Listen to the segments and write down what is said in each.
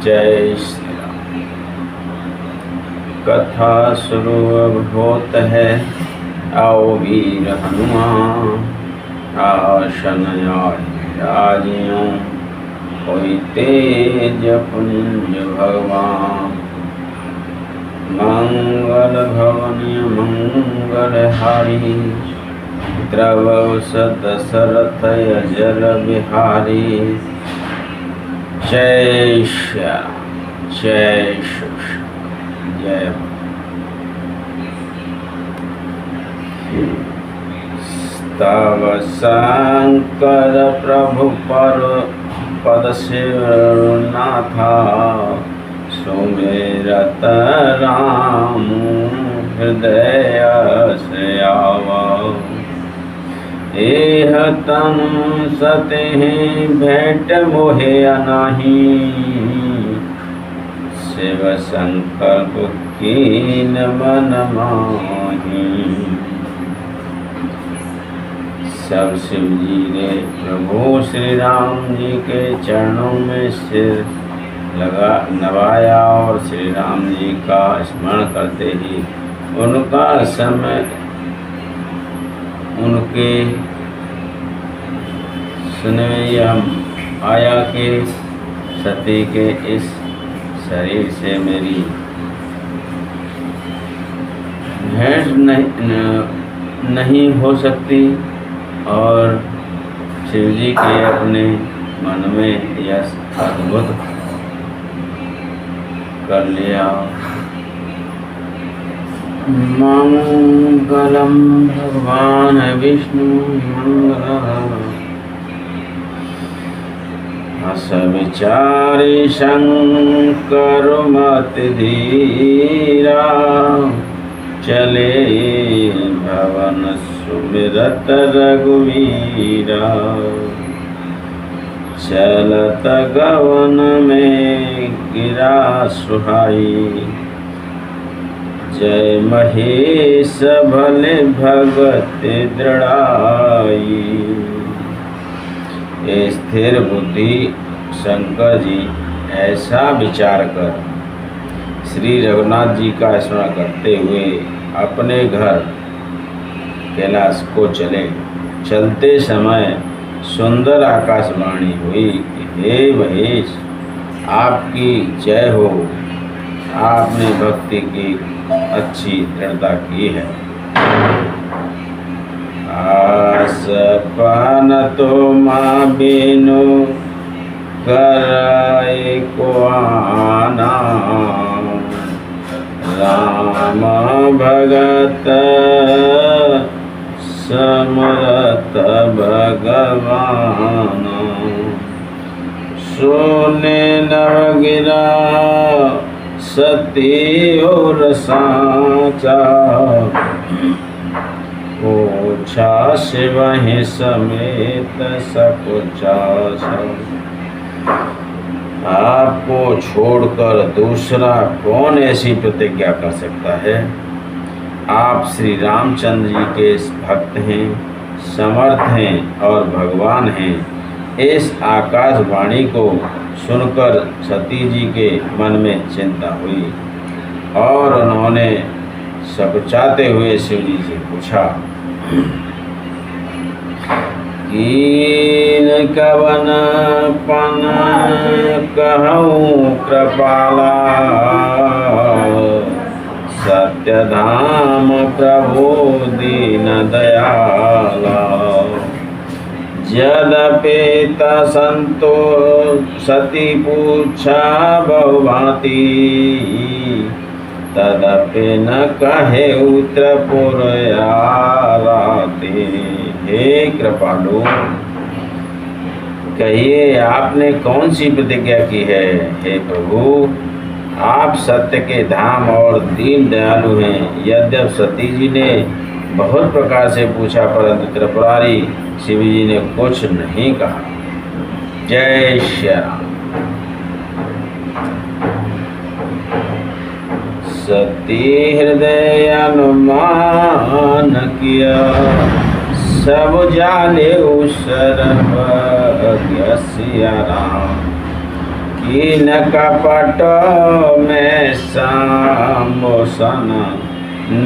जय श्री राम। कथा शुरू अब होत है, आओ वीर हनुमान, आसन राजियों कोई तेज पुंज भगवान। मंगल भवन मंगल हारी, द्रवसत दशरथ अजर बिहारी। जय श्याम जय श्याम जय। तव शंकर प्रभु पर पद शिवनाथा, सुमिरत राम हृदय से आवा। एह तनु सते भेंट मोहे अनाही, शिव संकल्प कीन मन माही। सब शिव जी ने प्रभु श्री राम जी के चरणों में सिर नवाया और श्री राम जी का स्मरण करते ही उनका समय उनके सुने आया के सती के इस शरीर से मेरी भेंट नहीं हो सकती। और शिव जी के अपने मन में यह अद्भुत कर लिया। मंगलम भगवान विष्णु मंगल, हस विचारी शंकर मति धीरा। चले भवन सुमिरत रघुवीरा, चलत गवन में गिरा सुहाई। जय महेश भले भगत दृढ़ाई। स्थिर बुद्धि शंकर जी ऐसा विचार कर श्री रघुनाथ जी का स्मरण करते हुए अपने घर कैलाश को चले। चलते समय सुंदर आकाशवाणी हुई कि हे महेश, आपकी जय हो, आपने भक्ति की अच्छी दृढ़ता की है। आस पान तो माँ बिनु कराए को आना, राम भगत समरथ भगवान। सोने नव गिरा सती और साचा, पूछा शिव ही समेत सकुचा। आपको छोड़कर दूसरा कौन ऐसी प्रतिज्ञा कर सकता है। आप श्री रामचंद्र जी के भक्त हैं, समर्थ हैं और भगवान हैं। इस आकाशवाणी को सुनकर सती जी के मन में चिंता हुई और उन्होंने सकुचाते हुए शिव जी से पूछा, कीन कवन पन कहूँ कृपाला, सत्य धाम प्रभु दीन दयाला। यद्यपि संतो सती पूछा बहुभांति, तदपि न कहे उत्तरपुर आराते। हे कृपालु, कहिए आपने कौन सी प्रतिज्ञा की है। हे प्रभु, आप सत्य के धाम और दीन दयालु हैं। यद्यपि सती जी ने बहुत प्रकार से पूछा, परंतु त्रिपुरारी शिव जी ने कुछ नहीं कहा। जय श्री राम। सती हृदय अनुमान किया, सब जाने उसर सिया राम। कीन कपट में सामोसन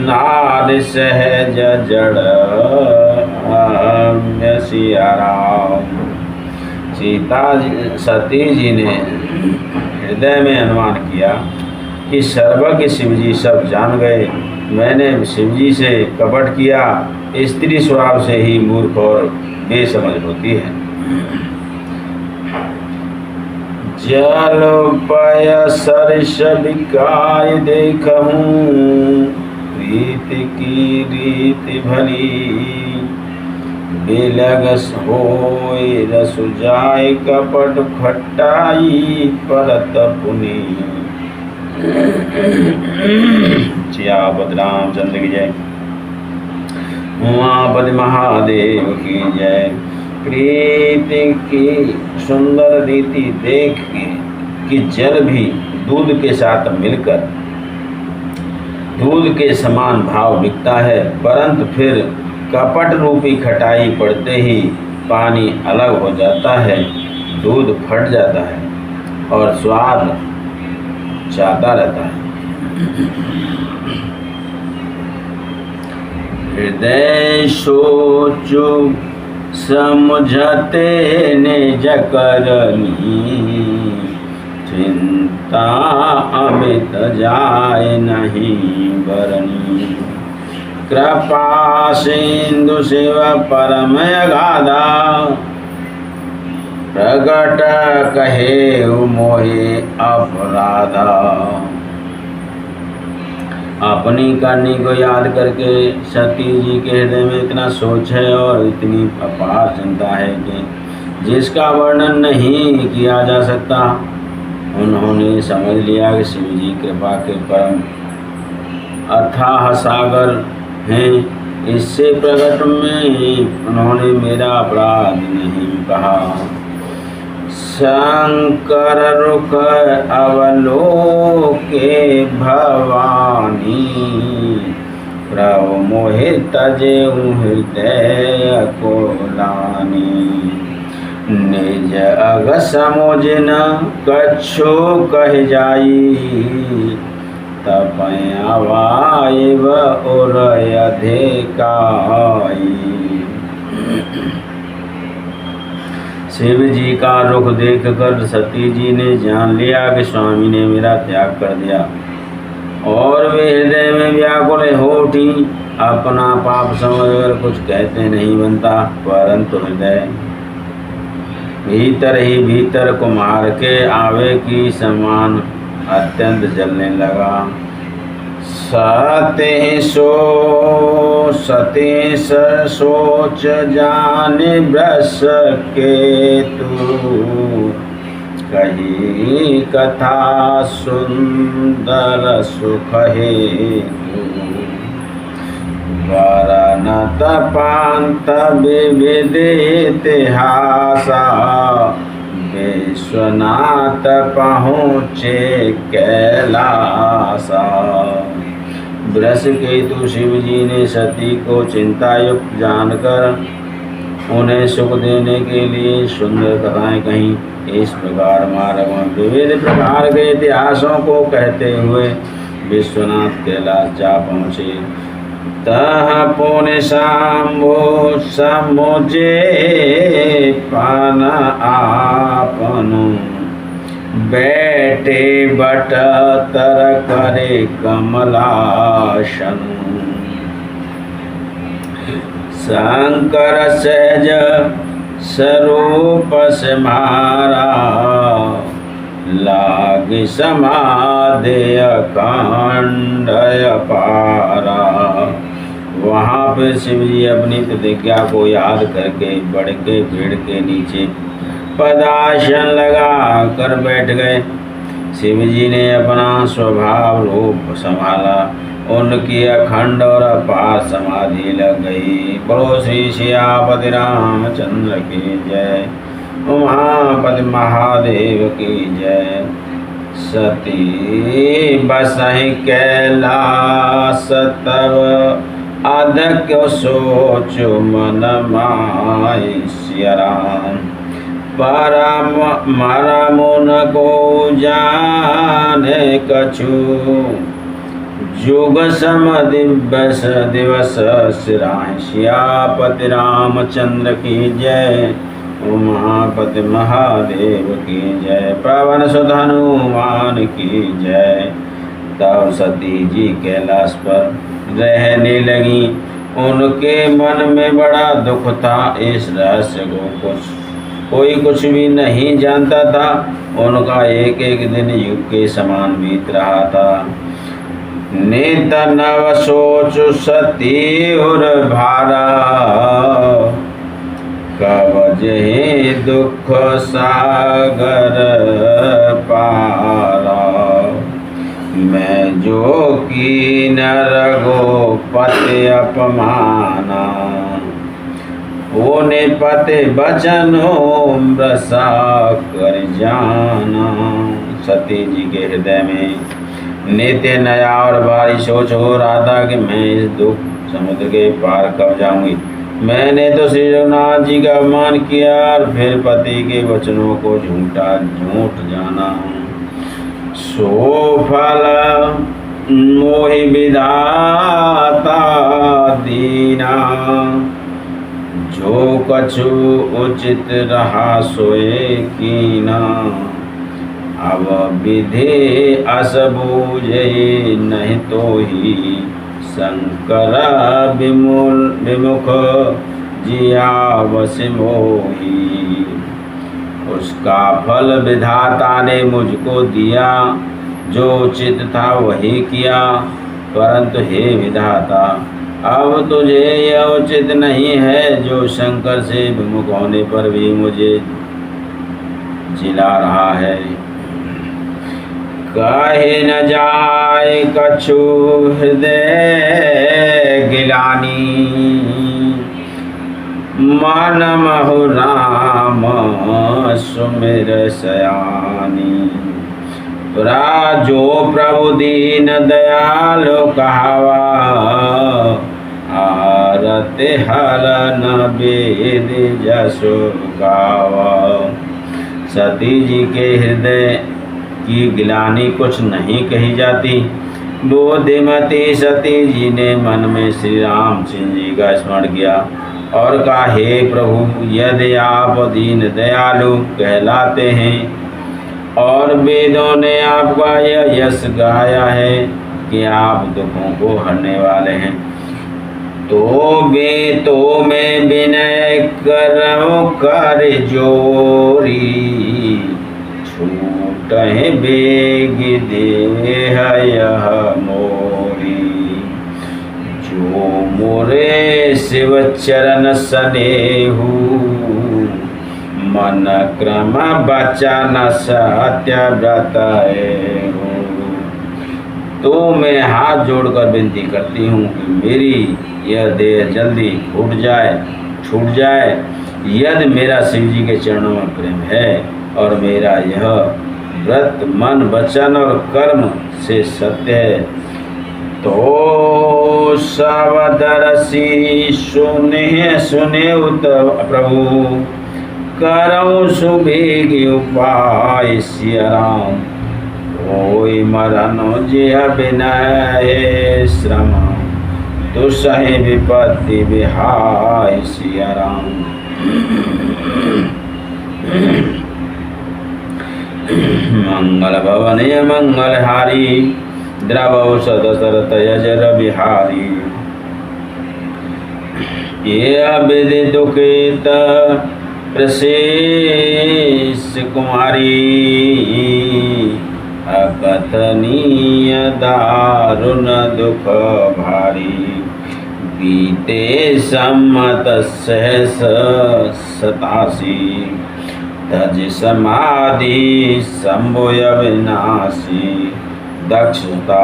नार सहज जड़ सिया राम। सती जी ने हृदय में अनुमान किया कि सर्वज्ञ शिवजी सब जान गए। मैंने शिवजी से कपट किया। स्त्री स्वभाव से ही मूर्ख और बेसमझ होती है। जल पय सरस विकार देखूं, प्रीति की रीति भली। बिलगस होय रस जाय कपट खट्टाई परत पुनि। सियापति रामचंद्र की जय। उमापति महादेव की जय। प्रीति की सुंदर रीति देख के कि जल भी दूध के साथ मिलकर दूध के समान भाव बिकता है, परंतु फिर कपट रूपी खटाई पड़ते ही पानी अलग हो जाता है, दूध फट जाता है और स्वाद जाता रहता है। हृदय सोचो समझते निज करनी। चिंता अमित जाय नहीं बरनी। कृपा सिंधु शिव परम अगाधा। प्रगट कहे मोहे अपराधा। अपनी करनी को याद करके सती जी के हृदय में इतना सोच है और इतनी अपार चिंता है कि जिसका वर्णन नहीं किया जा सकता। उन्होंने समझ लिया कि शिव जी कृपा के परम अथाह सागर हैं। इससे प्रकट में उन्होंने मेरा अपराध नहीं कहा। शंकर रुख अवलोके भवानी। प्रभु मोहि तजेऊ हृदय को लानी। निज अग समुझन कछु कह जाई। तपया वायव और अधिकाई। शिव जी का रुख देखकर सती जी ने जान लिया कि स्वामी ने मेरा त्याग कर दिया और वे हृदय में व्याकुल हो उठी। अपना पाप समझकर कुछ कहते नहीं बनता, परंतु हृदय भीतर ही भीतर कुम्हार के आवे की समान अत्यंत जलने लगा। सते सोच जाने ब्रस के तू। कही कथा सुंदर सुख हेतु। वरनत पांत विविध इतिहासा। विश्वनाथ पहुँचे कैलासा। ब्रस केतु शिव जी ने सती को चिंतायुक्त जानकर उन्हें सुख देने के लिए सुंदर कथाएं कहीं। इस प्रकार मार्ग में विविध प्रकार के इतिहासों को कहते हुए विश्वनाथ कैलाश जा पहुँचे। तह पुण्य शंभो समुझे पन आपनु। बैठे बट तर करे कमलासन। शंकर सहज स्वरूप से मारा। लाग समाधि अखंड अपारा। वहाँ पर शिव जी अपनी प्रतिज्ञा को याद करके बढ़ के पेड़ के नीचे पदासन लगा कर बैठ गए। शिव जी ने अपना स्वभाव रूप संभाला। उनकी अखंड और अपार समाधि लग गई। बोलो श्री सियापति रामचंद्र की जय। उमापति महादेव की जय। सती बसहि कैलास तब अधिक सोच मन माय सिया राम। मारा मोन को जाने कछु, जुग सम दिवस दिवस सिराय सियापति रामचंद्र की जय, उमापति महादेव की जय, पवन सुत हनुमान की जय। तब सती जी कैलाश पर रहने लगी, उनके मन में बड़ा दुख था। इस रहस्य को कोई कुछ भी नहीं जानता था। उनका एक एक दिन युग के समान बीत रहा था। नित नव सोच सती उर भारा, कब जहि दुख सागर पारा। मैं जो की न रघुपति अपमाना, ओने पते बचनो रसा कर जाना। सती जी के हृदय में नित्य नया और भारी सोच हो रहा था कि मैं इस दुख समुद्र के पार कब जाऊंगी। मैंने तो श्री रघुनाथ जी का अपमान किया और फिर पति के वचनों को झूठ जाना। सो फल मोहि विधाता दीना, जो कछु उचित रहा सोए कीना। अब विधि अस बूझे नहीं तो ही, शंकर विमुख जिया बस मोही। उसका फल विधाता ने मुझको दिया, जो उचित था वही किया। परंतु हे विधाता, अब तुझे यह उचित नहीं है जो शंकर से विमुख होने पर भी मुझे जिला रहा है। कहे न जाए कछु हृदय गिलानी, मन महु राम सुमिर सयानी। जो प्रभु दीन दयालु कहावा, आरते हरन वेद जसु गावा। सती जी के हृदय की गिलानी कुछ नहीं कही जाती। बुद्धिमती सती जी ने मन में श्री रामचंद्र जी का स्मरण किया और कहा, हे प्रभु, यदि आप दीन दयालु कहलाते हैं और वेदों ने आपका यह यश गाया है कि आप दुखों को हरने वाले हैं, तो मैं विनय करो कर जोरी। छूटहि बेग देह यह मोरी, जो मोरे शिव चरण सनेहू। मन क्रम बचन सत्यव्रत हो। तो मैं हाथ जोड़कर विनती करती हूँ कि मेरी यह देह जल्दी छूट जाए। यदि मेरा शिव जी के चरणों में प्रेम है और मेरा यह व्रत मन वचन और कर्म से सत्य है, तो सबदरसी सुने उत प्रभु, करऊँ सुभीग उपाय सिया राम। होई मरण जिह विनय श्रम, दुसहि विपत्ति विहाय सिया राम। मंगल भवने मंगलहारी, द्रवौषध शरत यजर बिहारी। ये विधि दुखित प्रशेष कुमारी, अकथनीय दारुण दुख भारी। बीते सम्मत सहस 87, तज समाधि शंभुय विनाशी। दक्षता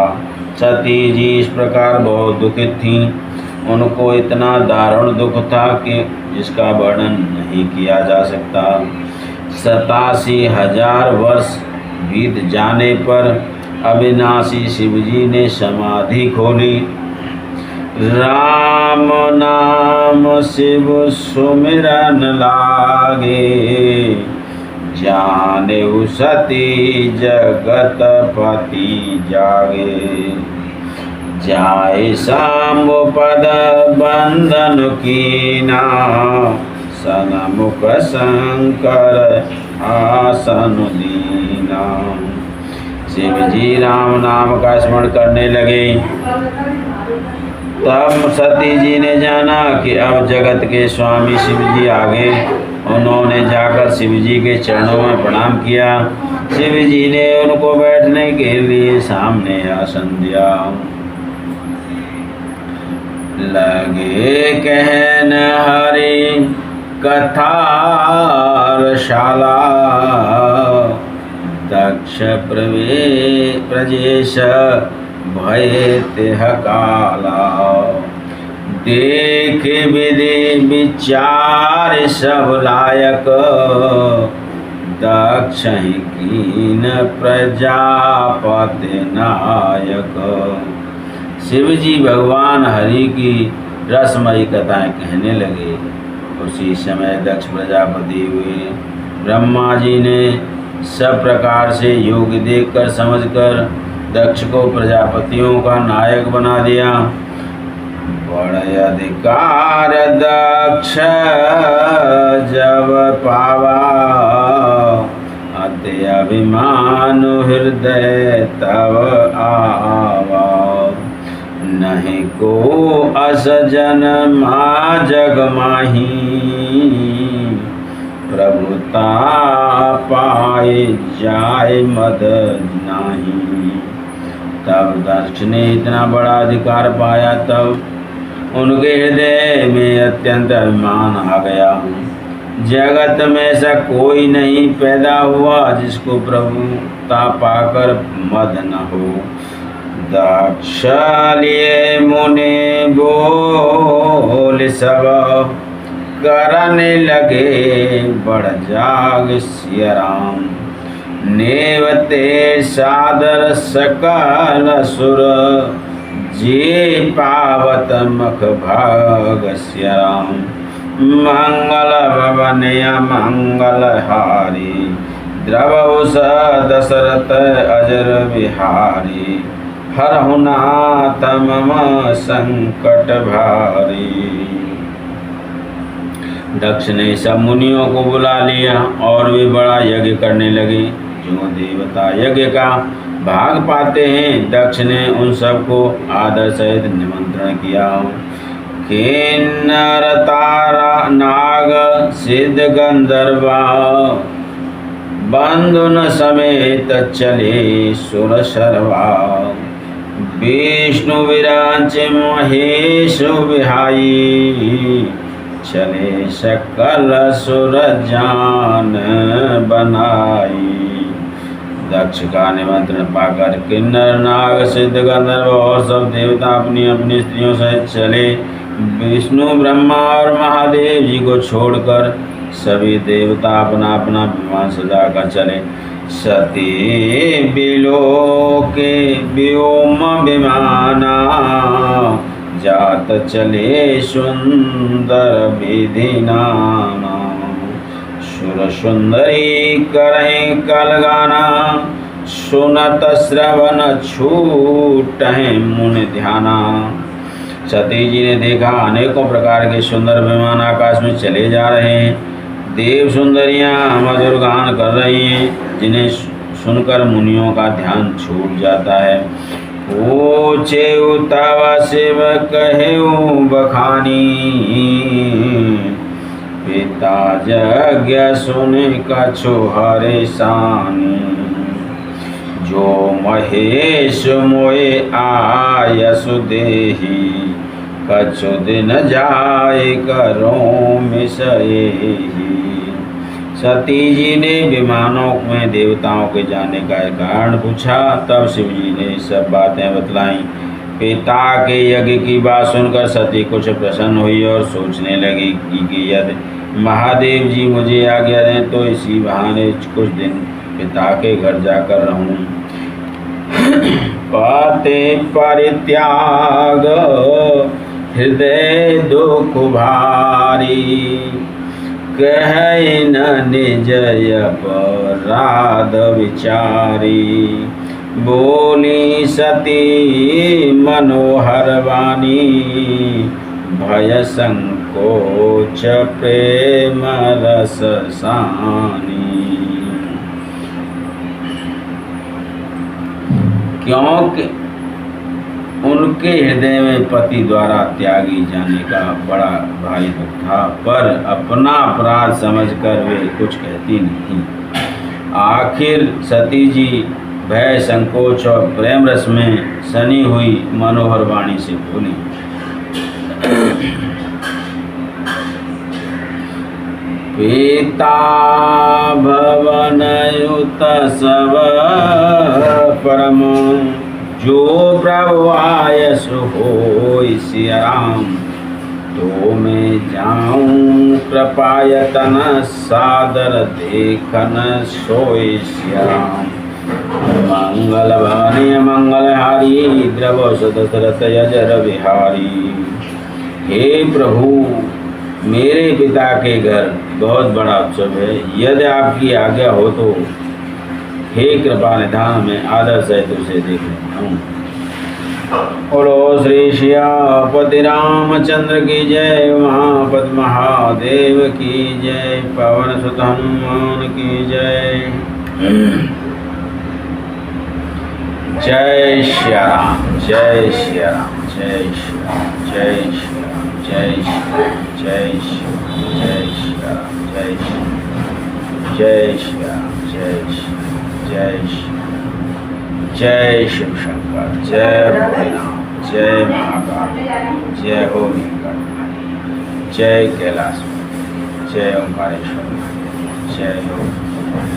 सती जी इस प्रकार बहुत दुखित थीं। उनको इतना दारुण दुख था कि जिसका वर्णन नहीं किया जा सकता। 87,000 वर्ष बीत जाने पर अविनाशी शिवजी ने समाधि खोली। राम नाम शिव सुमिरन लागे, जानेउ सती जगत पति जागे। जाय शाम पद बंदन कीना, सनमुख शंकर आसन दीना। शिव जी राम नाम का स्मरण करने लगे। तब सती जी ने जाना कि अब जगत के स्वामी शिव जी आ गए। उन्होंने जाकर शिव जी के चरणों में प्रणाम किया। शिव जी ने उनको बैठने के लिए सामने आसन दिया। लगे कहन हरि कथा रशाला, दक्ष प्रजेश भय तिह काला। देख विधि विचार सब लायक, दक्ष ही कीन प्रजापति नायक। शिव जी भगवान हरि की रसमयी कथाएं कहने लगे। उसी समय दक्ष प्रजापति हुए। ब्रह्मा जी ने सब प्रकार से योग देखकर समझकर दक्ष को प्रजापतियों का नायक बना दिया। बड़े अधिकार दक्ष जब पावा, अति अभिमान हृदय तब आवा। नहीं को अस जन्मा जग माही, प्रभुता पाए जाय मद नाही। तब दक्ष ने इतना बड़ा अधिकार पाया, तब उनके हृदय में अत्यंत अभिमान आ गया। जगत में ऐसा कोई नहीं पैदा हुआ जिसको प्रभुता पाकर मद न हो। दक्ष लिए मुनि बोल सब, करने लगे बड़ जाग सिया राम। नेवते सादर सकल सुर, जे पावत मख भाग सिया राम। मंगल भवन मंगल हारी, द्रवहुस दशरथ अजर बिहारी। हरहु नाथ मम संकट भारी। दक्ष ने सब मुनियों को बुला लिया और वे बड़ा यज्ञ करने लगे। जो देवता यज्ञ का भाग पाते हैं, दक्ष ने उन सबको आदर सहित निमंत्रण किया। किन्नर तारा नाग सिद्ध गंधर्वा, बंधुन समेत चले सुर शर्वा। विष्णु विराज महेश विहाई, चले सकल सुर जान बनाई। दक्ष का निमंत्रण पाकर किन्नर नाग सिद्ध गंधर्व और सब देवता अपनी अपनी स्त्रियों सहित चले। विष्णु ब्रह्मा और महादेव जी को छोड़कर सभी देवता अपना अपना विमान सजाकर चले। सती बिलोके व्योम विमाना, जात चले सुंदर विधि नाना। सुर सुंदरी करें कल गाना, सुनत श्रवण छूटहि मुनि ध्याना। सती जी ने देखा अनेकों प्रकार के सुंदर विमान आकाश में चले जा रहे हैं। देव सुंदरियां मधुर गान कर रही हैं, जिन्हें सुनकर मुनियों का ध्यान छूट जाता है। पूछे तव शिव कहेऊ बखानी, पिता यज्ञ सुने कछु हरे सानी। जो महेश मोए आयसु देही, कछु दिन जाए करो मिसएही। सती जी ने विमानों में देवताओं के जाने का कारण पूछा। तब शिव जी ने सब बातें बतलाई। पिता के यज्ञ की बात सुनकर सती कुछ प्रसन्न हुई और सोचने लगी कि यदि महादेव जी मुझे आज्ञा दें तो इसी बहाने कुछ दिन पिता के घर जाकर रहूं। पाते परित्याग हृदय दुख भारी, कह न निज अपराध विचारी। बोली सती मनोहर वाणी भय संकोच प्रेम रस सानी। क्योंकि उनके हृदय में पति द्वारा त्यागी जाने का बड़ा भारी दुख था, पर अपना अपराध समझकर वे कुछ कहती नहीं। आखिर सती जी भय संकोच और प्रेम रस में सनी हुई मनोहर वाणी से बोली। पिता भवनयुत सब परम जो प्रभु आयस होय सिया राम। तो मैं जाऊं कृपायतन सादर देखन सोय सिया राम। मंगल भवनीय मंगलहारी द्रव सदशरथ यजर विहारी। हे प्रभु, मेरे पिता के घर बहुत बड़ा उत्सव है, यदि आपकी आज्ञा हो तो हे कृपा निधान में आदर सहित उसे देख लेता हूँ। बोलो श्री श्यामपति रामचंद्र की जय, महापद महादेव की जय, पवन सुत हनुमान की जय। जय श्या राम, जय श्या राम, जय श्या राम, जय श्या राम, जय श्या राम, जय श्या राम, जय श्या राम, जय श्या, जय श्या राम, जय श्या, जय श्या, जय शिव शंकर, जय भोलेनाथ, जय महाकाल, जय हो वेंकट, जय कैलाश, जय ओंकारेश्वर, जय हो,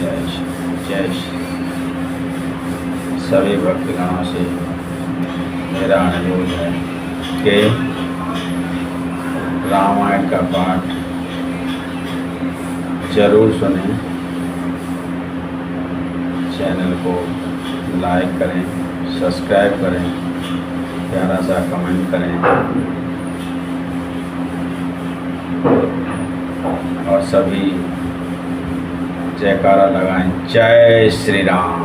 जय श्री, जय श्री। सभी भक्तगणों से मेरा अनुरोध है कि रामायण का पाठ जरूर सुनें, चैनल को लाइक करें, सब्सक्राइब करें, प्यारा सा कमेंट करें और सभी जयकारा लगाएं, जय श्री राम।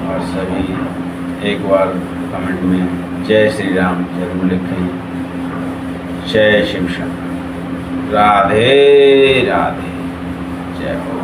और सभी एक बार कमेंट में जय श्री राम जरूर लिखें। जय शिव शंकर, राधे राधे, जय हो।